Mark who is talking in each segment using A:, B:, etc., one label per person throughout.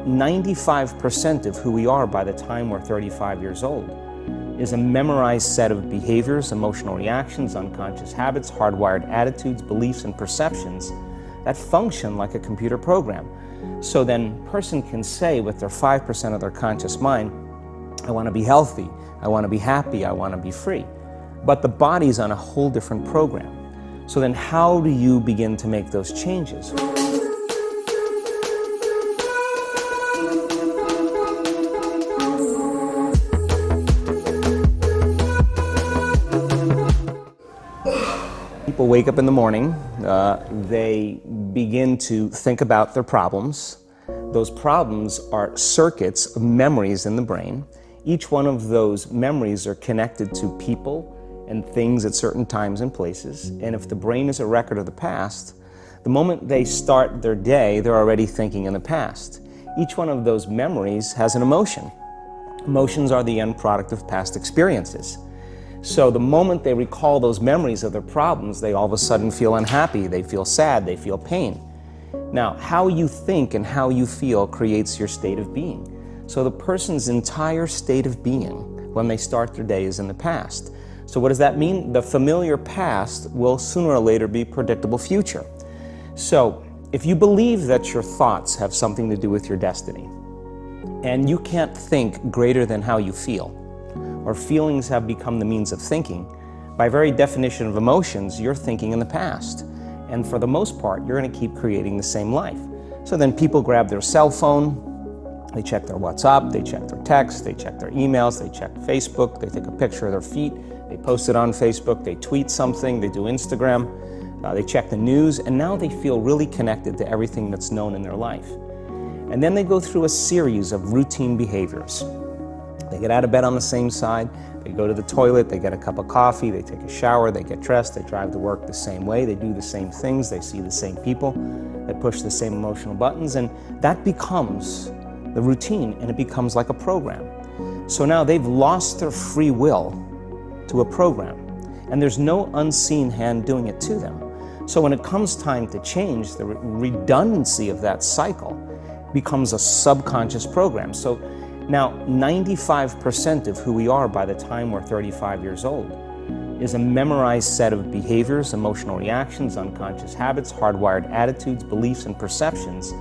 A: 95% of who we are by the time we're 35 years old is a memorized set of behaviors, emotional reactions, unconscious habits, hardwired attitudes, beliefs, and perceptions that function like a computer program. So then a person can say with their 5% of their conscious mind, I want to be healthy, I want to be happy, I want to be free. But the body's on a whole different program. So then how do you begin to make those changes? People wake up in the morning, they begin to think about their problems. Those problems are circuits of memories in the brain. Each one of those memories are connected to people and things at certain times and places. And if the brain is a record of the past, the moment they start their day, they're already thinking in the past. Each one of those memories has an emotion. Emotions are the end product of past experiences. So the moment they recall those memories of their problems, they all of a sudden feel unhappy, they feel sad, they feel pain. Now, how you think and how you feel creates your state of being. So the person's entire state of being when they start their day is in the past. So what does that mean? The familiar past will sooner or later be predictable future. So if you believe that your thoughts have something to do with your destiny, and you can't think greater than how you feel, or feelings have become the means of thinking, by very definition of emotions, you're thinking in the past. And for the most part, you're going to keep creating the same life. So then people grab their cell phone, they check their WhatsApp, they check their text, they check their emails, they check Facebook, they take a picture of their feet, they post it on Facebook, they tweet something, they do Instagram, they check the news, and now they feel really connected to everything that's known in their life. And then they go through a series of routine behaviors. They get out of bed on the same side, they go to the toilet, they get a cup of coffee, they take a shower, they get dressed, they drive to work the same way, they do the same things, they see the same people, they push the same emotional buttons, and that becomes the routine, and it becomes like a program. So now they've lost their free will to a program, and there's no unseen hand doing it to them. So when it comes time to change, the redundancy of that cycle becomes a subconscious program. So now 95% of who we are by the time we're 35 years old is a memorized set of behaviors, emotional reactions, unconscious habits, hardwired attitudes, beliefs, and perceptions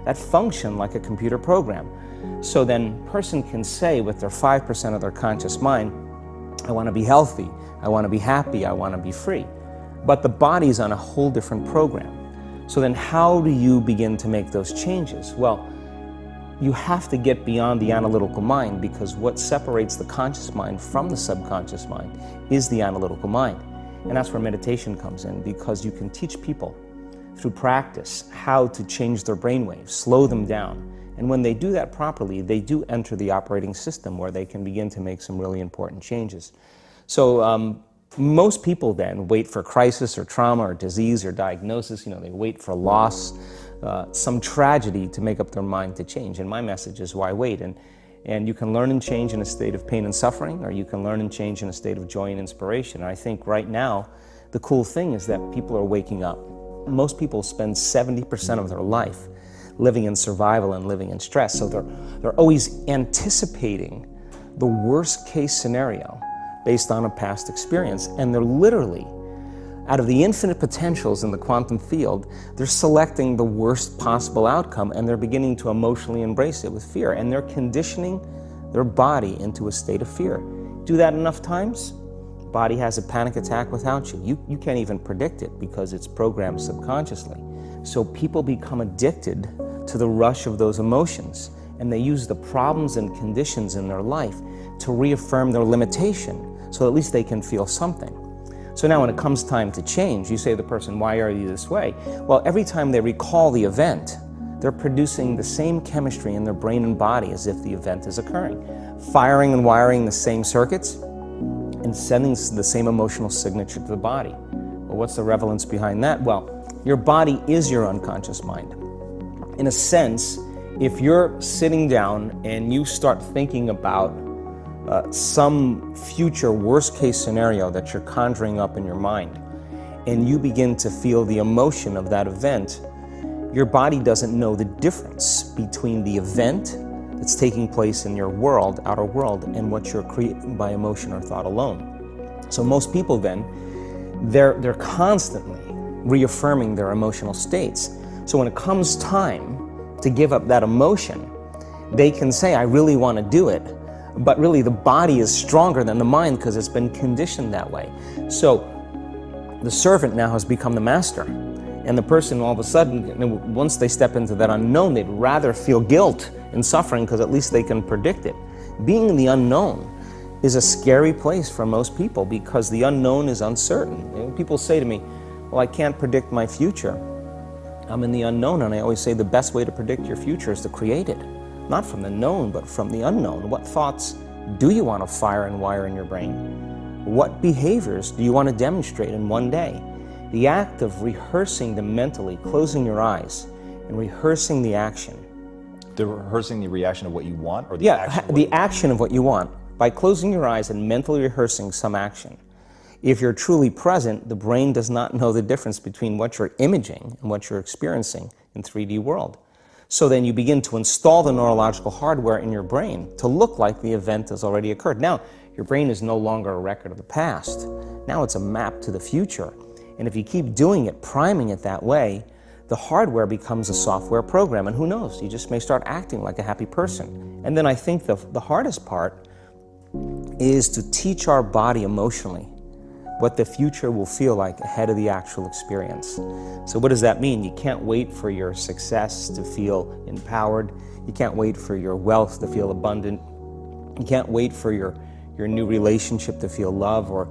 A: that function like a computer program. So then a person can say with their 5% of their conscious mind, I want to be healthy, I want to be happy, I want to be free. But the body's on a whole different program. So then how do you begin to make those changes? Well, you have to get beyond the analytical mind, because what separates the conscious mind from the subconscious mind is the analytical mind. And that's where meditation comes in, because you can teach people through practice how to change their brainwaves, slow them down. And when they do that properly, they do enter the operating system where they can begin to make some really important changes. So most people then wait for crisis or trauma or disease or diagnosis. They wait for loss, some tragedy to make up their mind to change. And my message is, why wait? And you can learn and change in a state of pain and suffering, or you can learn and change in a state of joy and inspiration. And I think right now, the cool thing is that people are waking up. Most people spend 70% of their life living in survival and living in stress. So they're always anticipating the worst case scenario based on a past experience. And they're literally, out of the infinite potentials in the quantum field, they're selecting the worst possible outcome, and they're beginning to emotionally embrace it with fear. And they're conditioning their body into a state of fear. Do that enough times, body has a panic attack without you. You can't even predict it because it's programmed subconsciously. So people become addicted to the rush of those emotions, and they use the problems and conditions in their life to reaffirm their limitation, so at least they can feel something. So now when it comes time to change, you say to the person, why are you this way? Well, every time they recall the event, they're producing the same chemistry in their brain and body as if the event is occurring, firing and wiring the same circuits and sending the same emotional signature to the body. Well, what's the relevance behind that? Well, your body is your unconscious mind. In a sense, if you're sitting down and you start thinking about some future worst-case scenario that you're conjuring up in your mind, and you begin to feel the emotion of that event, your body doesn't know the difference between the event that's taking place in your world, outer world, and what you're creating by emotion or thought alone. So most people then, they're constantly reaffirming their emotional states. So when it comes time to give up that emotion, they can say, I really want to do it, but really the body is stronger than the mind because it's been conditioned that way. So the servant now has become the master. And the person all of a sudden, once they step into that unknown, they'd rather feel guilt and suffering because at least they can predict it. Being in the unknown is a scary place for most people because the unknown is uncertain. People say to me, well, I can't predict my future. I'm in the unknown, and I always say the best way to predict your future is to create it. Not from the known, but from the unknown. What thoughts do you want to fire and wire in your brain? What behaviors do you want to demonstrate in one day? The act of rehearsing them mentally, closing your eyes, and rehearsing the action.
B: Rehearsing the reaction of what you want? Or
A: the action of what you want. By closing your eyes and mentally rehearsing some action. If you're truly present, the brain does not know the difference between what you're imaging and what you're experiencing in 3D world. So then you begin to install the neurological hardware in your brain to look like the event has already occurred. Now, your brain is no longer a record of the past. Now it's a map to the future. And if you keep doing it, priming it that way, the hardware becomes a software program. And who knows, you just may start acting like a happy person. And then I think the hardest part is to teach our body emotionally what the future will feel like ahead of the actual experience. So what does that mean? You can't wait for your success to feel empowered. You can't wait for your wealth to feel abundant. You can't wait for your new relationship to feel love or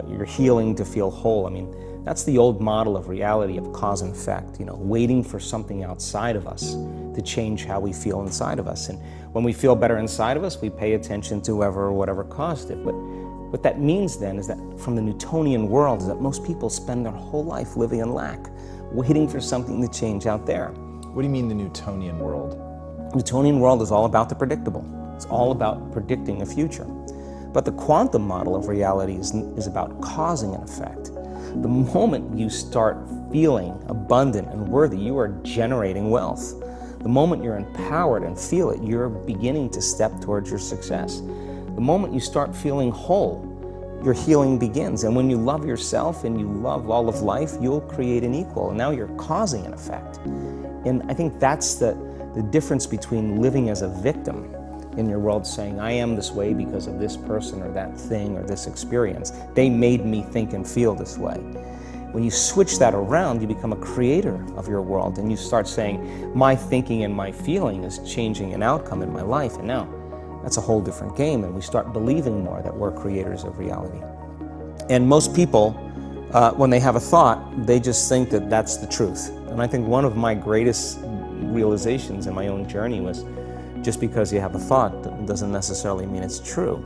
A: your healing to feel whole. I mean, that's the old model of reality of cause and effect, waiting for something outside of us to change how we feel inside of us. And when we feel better inside of us, we pay attention to whoever or whatever caused it. But what that means then is that from the Newtonian world is that most people spend their whole life living in lack, waiting for something to change out there.
B: What do you mean the Newtonian world?
A: Newtonian world is all about the predictable. It's all about predicting the future. But the quantum model of reality is about causing an effect. The moment you start feeling abundant and worthy, you are generating wealth. The moment you're empowered and feel it, you're beginning to step towards your success. The moment you start feeling whole, your healing begins. And when you love yourself and you love all of life, you'll create an equal. And now you're causing an effect. And I think that's the difference between living as a victim in your world, saying, I am this way because of this person or that thing or this experience. They made me think and feel this way. When you switch that around, you become a creator of your world and you start saying, my thinking and my feeling is changing an outcome in my life. And now that's a whole different game, and we start believing more that we're creators of reality. And most people, when they have a thought, they just think that that's the truth. And I think one of my greatest realizations in my own journey was just because you have a thought doesn't necessarily mean it's true.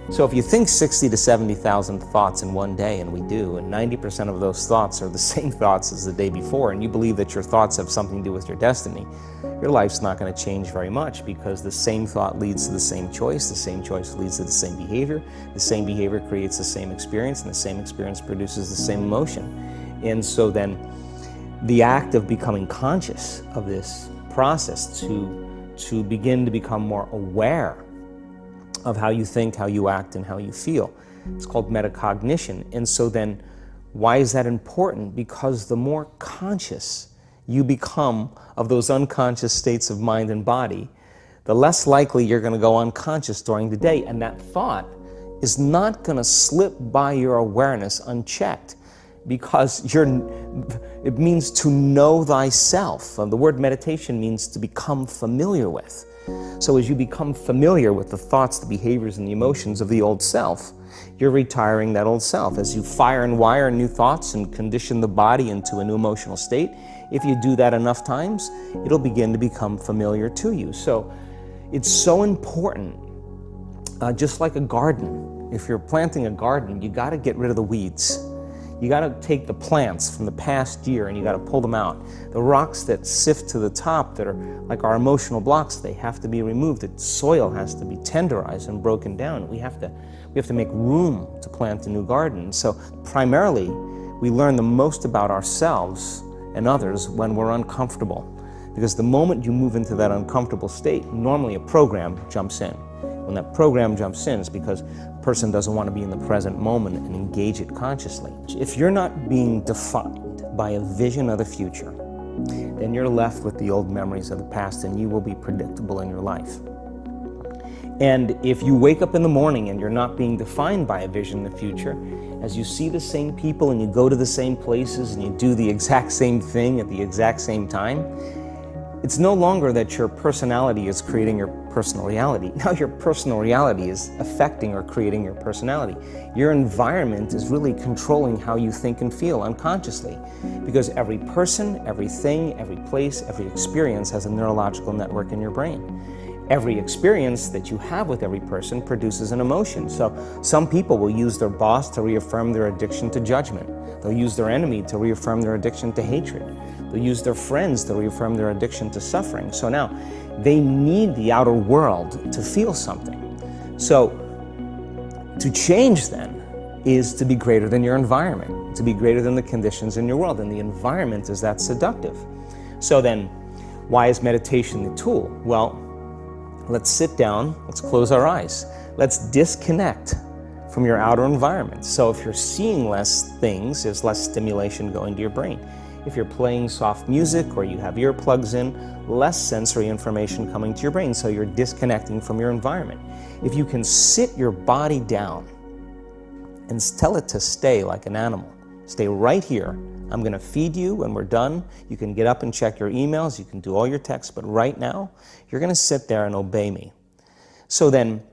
A: So if you think 60 to 70,000 thoughts in one day, and we do, and 90% of those thoughts are the same thoughts as the day before, and you believe that your thoughts have something to do with your destiny, your life's not going to change very much because the same thought leads to the same choice leads to the same behavior creates the same experience, and the same experience produces the same emotion. And so then the act of becoming conscious of this process to begin to become more aware of how you think, how you act, and how you feel. It's called metacognition. And so then, why is that important? Because the more conscious you become of those unconscious states of mind and body, the less likely you're going to go unconscious during the day. And that thought is not going to slip by your awareness unchecked, because it means to know thyself. The word meditation means to become familiar with. So as you become familiar with the thoughts, the behaviors, and the emotions of the old self, you're retiring that old self. As you fire and wire new thoughts and condition the body into a new emotional state, if you do that enough times, it'll begin to become familiar to you. So it's so important, just like a garden. If you're planting a garden, you got to get rid of the weeds. You got to take the plants from the past year and you got to pull them out. The rocks that sift to the top that are like our emotional blocks, they have to be removed. The soil has to be tenderized and broken down. We have to make room to plant a new garden. So primarily, we learn the most about ourselves and others when we're uncomfortable. Because the moment you move into that uncomfortable state, normally a program jumps in. When that program jumps in, it's because a person doesn't want to be in the present moment and engage it consciously. If you're not being defined by a vision of the future, then you're left with the old memories of the past, and you will be predictable in your life. And if you wake up in the morning and you're not being defined by a vision in the future, as you see the same people and you go to the same places and you do the exact same thing at the exact same time, it's no longer that your personality is creating your personal reality. Now your personal reality is affecting or creating your personality. Your environment is really controlling how you think and feel unconsciously, because every person, everything, every place, every experience has a neurological network in your brain. Every experience that you have with every person produces an emotion. So some people will use their boss to reaffirm their addiction to judgment. They'll use their enemy to reaffirm their addiction to hatred. They'll use their friends to reaffirm their addiction to suffering. So now they need the outer world to feel something. So to change then is to be greater than your environment, to be greater than the conditions in your world. And the environment is that seductive. So then why is meditation the tool? Well, let's sit down, let's close our eyes. Let's disconnect from your outer environment. So if you're seeing less things, there's less stimulation going to your brain. If you're playing soft music or you have earplugs in, less sensory information coming to your brain, so you're disconnecting from your environment. If you can sit your body down and tell it to stay like an animal, stay right here. I'm going to feed you when we're done. You can get up and check your emails, you can do all your texts, but right now, you're going to sit there and obey me. So then,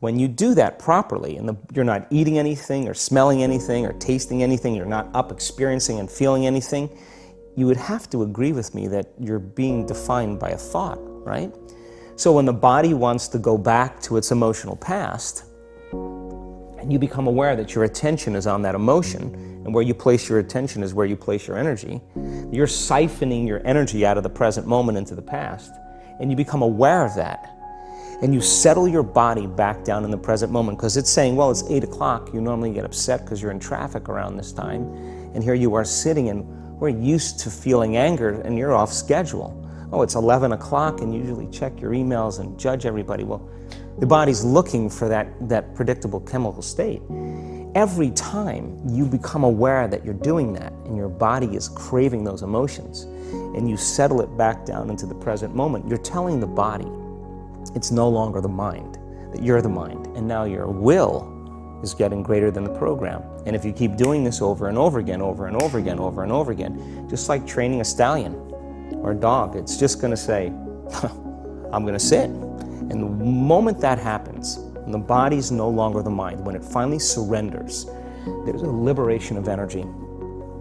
A: when you do that properly, and you're not eating anything or smelling anything or tasting anything, you're not up experiencing and feeling anything, you would have to agree with me that you're being defined by a thought, right? So when the body wants to go back to its emotional past, and you become aware that your attention is on that emotion, and where you place your attention is where you place your energy, you're siphoning your energy out of the present moment into the past, and you become aware of that. And you settle your body back down in the present moment, because it's saying, well, it's 8 o'clock. You normally get upset because you're in traffic around this time. And here you are sitting, and we're used to feeling anger, and you're off schedule. Oh, it's 11 o'clock, and you usually check your emails and judge everybody. Well, the body's looking for that predictable chemical state. Every time you become aware that you're doing that, and your body is craving those emotions, and you settle it back down into the present moment, you're telling the body, it's no longer the mind, that you're the mind, and now your will is getting greater than the program. And if you keep doing this over and over again, over and over again, over and over again, just like training a stallion or a dog, it's just going to say, I'm going to sit. And the moment that happens, and the body's no longer the mind, when it finally surrenders, there's a liberation of energy.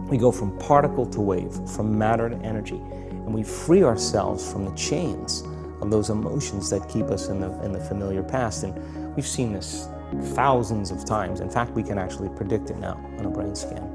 A: We go from particle to wave, from matter to energy, and we free ourselves from the chains of those emotions that keep us in the familiar past. And we've seen this thousands of times. In fact, we can actually predict it now on a brain scan.